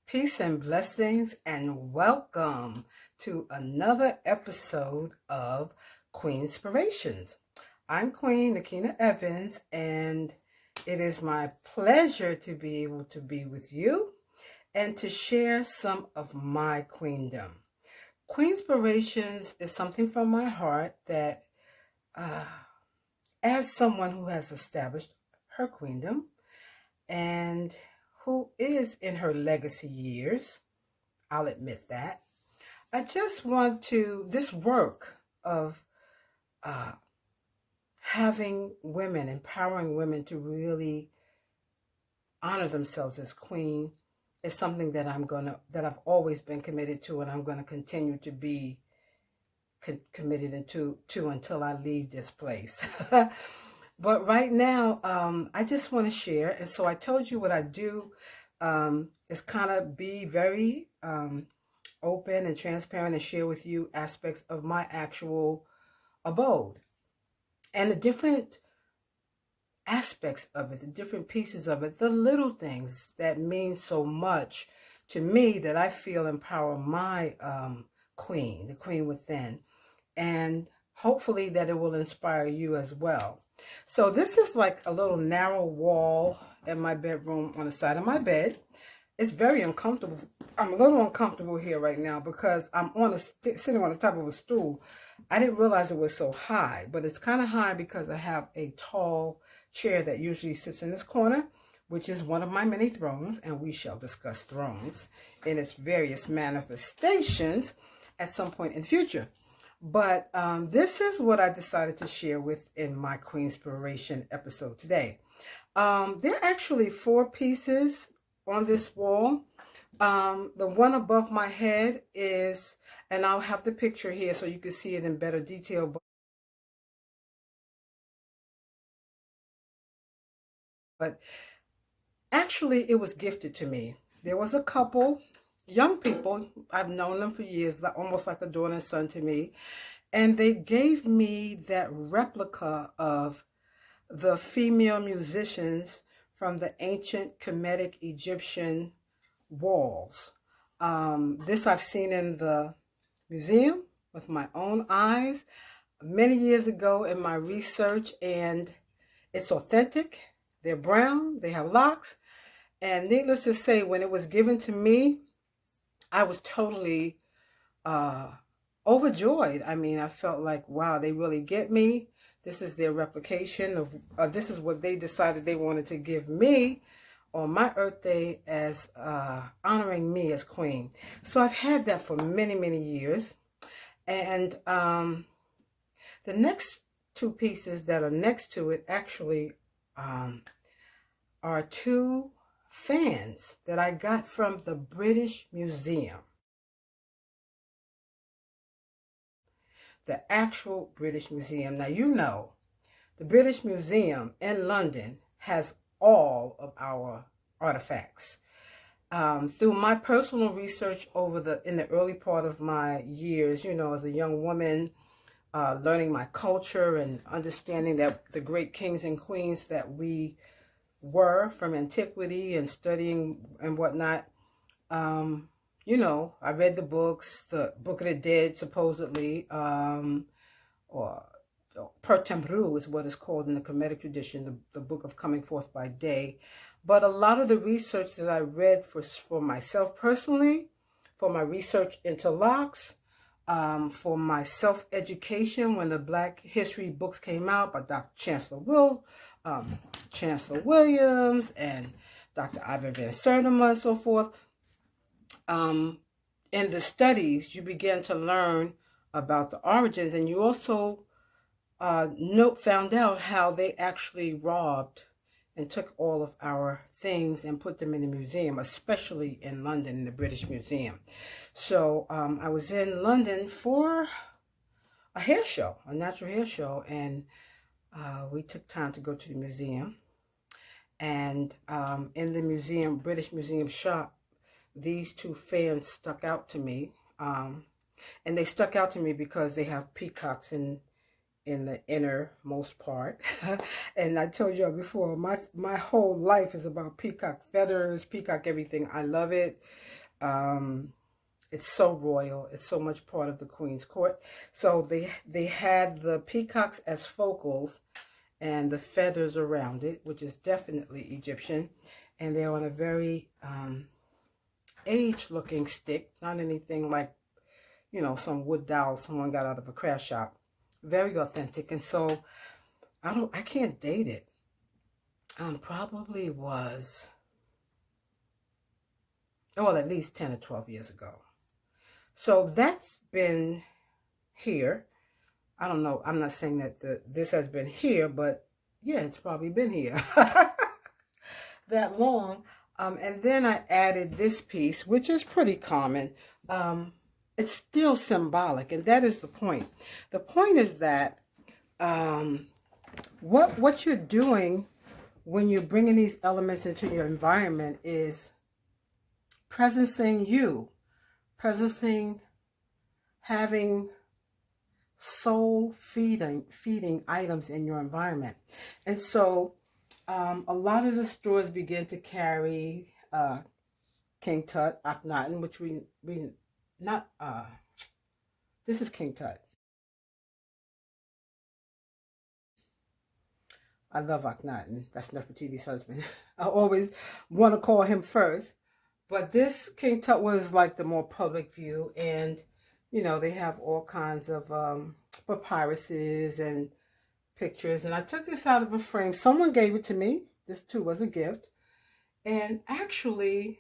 Peace and blessings, and welcome to another episode of QueenSpirations. I'm Queen Nekhena Evans, and it is my pleasure to be able to be with you and to share some of my queendom. QueenSpirations is something from my heart that, as someone who has established her queendom and who is in her legacy years, I'll admit that. I just want to, this work of having women, empowering women to really honor themselves as queen is something that I've always been committed to, and I'm going to continue to be committed to until I leave this place. But right now, I just want to share. And so I told you what I do is kind of be very open and transparent and share with you aspects of my actual abode and the different aspects of it, the different pieces of it, the little things that mean so much to me that I feel empower my queen, the queen within, and hopefully that it will inspire you as well. So this is like a little narrow wall in my bedroom on the side of my bed. It's very uncomfortable. I'm a little uncomfortable here right now because I'm sitting on the top of a stool. I didn't realize it was so high, but it's kind of high because I have a tall chair that usually sits in this corner, which is one of my many thrones, and we shall discuss thrones in its various manifestations at some point in the future. But this is what I decided to share in my QueenSpiration episode today. There are actually 4 pieces on this wall. The one above my head is, and I'll have the picture here so you can see it in better detail. But actually, it was gifted to me. There was a couple young people, I've known them for years, almost like a daughter and son to me, and they gave me that replica of the female musicians from the ancient Kemetic Egyptian walls. This I've seen in the museum with my own eyes many years ago in my research, and it's authentic. They're brown, they have locks, and needless to say, when it was given to me, I was totally overjoyed. I mean, I felt like, wow, they really get me. This is their replication of, this is what they decided they wanted to give me on my Earth Day as honoring me as queen. So I've had that for many, many years. And the next 2 pieces that are next to it actually are 2 fans that I got from the British Museum. The actual British Museum. Now, you know, the British Museum in London has all of our artifacts. Through my personal research in the early part of my years, you know, as a young woman, learning my culture and understanding that the great kings and queens that we were from antiquity and studying and whatnot, you know, I read the books, the Book of the Dead, supposedly, or Pertemru is what is called in the Kemetic tradition, the Book of Coming Forth by Day. But a lot of the research that I read for myself personally, for my research into locks, for my self-education when the Black History books came out by Dr. Chancellor Williams and Dr. Ivan Van Sertima and so forth. In the studies, you begin to learn about the origins, and you also found out how they actually robbed and took all of our things and put them in the museum, especially in London, in the British Museum. So I was in London for a hair show, a natural hair show, and we took time to go to the museum. And in the museum, British Museum shop, these 2 fans stuck out to me. And they stuck out to me because they have peacocks in in the innermost part. And I told you before, my whole life is about peacock feathers, peacock everything. I love it. It's so royal. It's so much part of the Queen's court. So they had the peacocks as focals and the feathers around it, which is definitely Egyptian. And they're on a very aged-looking stick, not anything like, you know, some wood dowel someone got out of a craft shop. Very authentic. And so I can't date it. Probably was, well, at least 10 or 12 years ago. So that's been here. I don't know. I'm not saying that this has been here, but yeah, it's probably been here that long. And then I added this piece, which is pretty common. It's still symbolic, and that is the point. The point is that what you're doing when you're bringing these elements into your environment is presencing you, presencing having soul feeding items in your environment. And so a lot of the stores begin to carry King Tut, Akhenaten, which we not this is King Tut. I love Akhenaten. That's Nefertiti's husband. I always want to call him first. But this King Tut was like the more public view, and you know, they have all kinds of papyruses and pictures. And I took this out of a frame. Someone gave it to me. This too was a gift. And actually,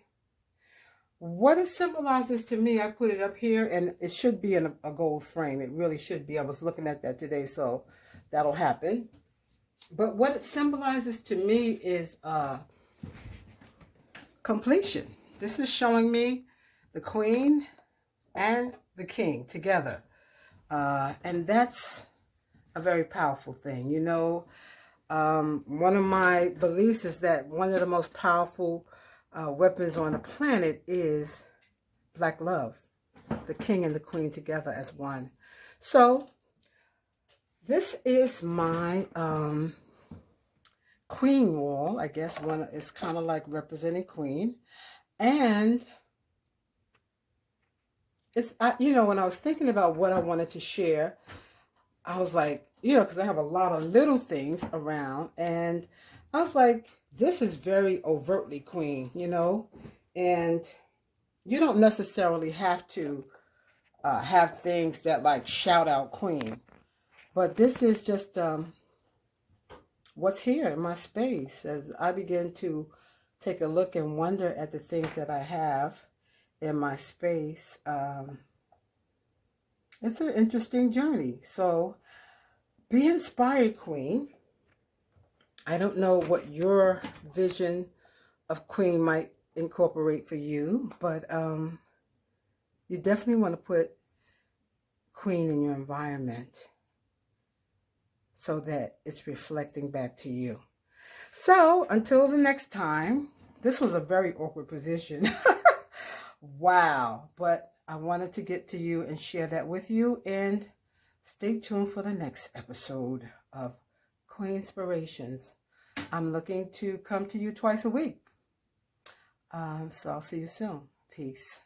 what it symbolizes to me, I put it up here, and it should be in a gold frame. It really should be. I was looking at that today, so that'll happen. But what it symbolizes to me is completion. This is showing me the Queen and the King together. And that's a very powerful thing. You know, one of my beliefs is that one of the most powerful weapons on the planet is Black love. The King and the Queen together as one. So this is my Queen wall, I guess. One is kind of like representing Queen. And it's, you know, when I was thinking about what I wanted to share, I was like, you know, because I have a lot of little things around, and I was like, this is very overtly Queen, you know, and you don't necessarily have to have things that like shout out Queen, but this is just what's here in my space as I begin to take a look and wonder at the things that I have in my space. It's an interesting journey. So be inspired, Queen. I don't know what your vision of Queen might incorporate for you, but you definitely want to put Queen in your environment so that it's reflecting back to you. So until the next time, this was a very awkward position. Wow. But I wanted to get to you and share that with you, and stay tuned for the next episode of QueenSpirations. I'm looking to come to you twice a week. So I'll see you soon. Peace.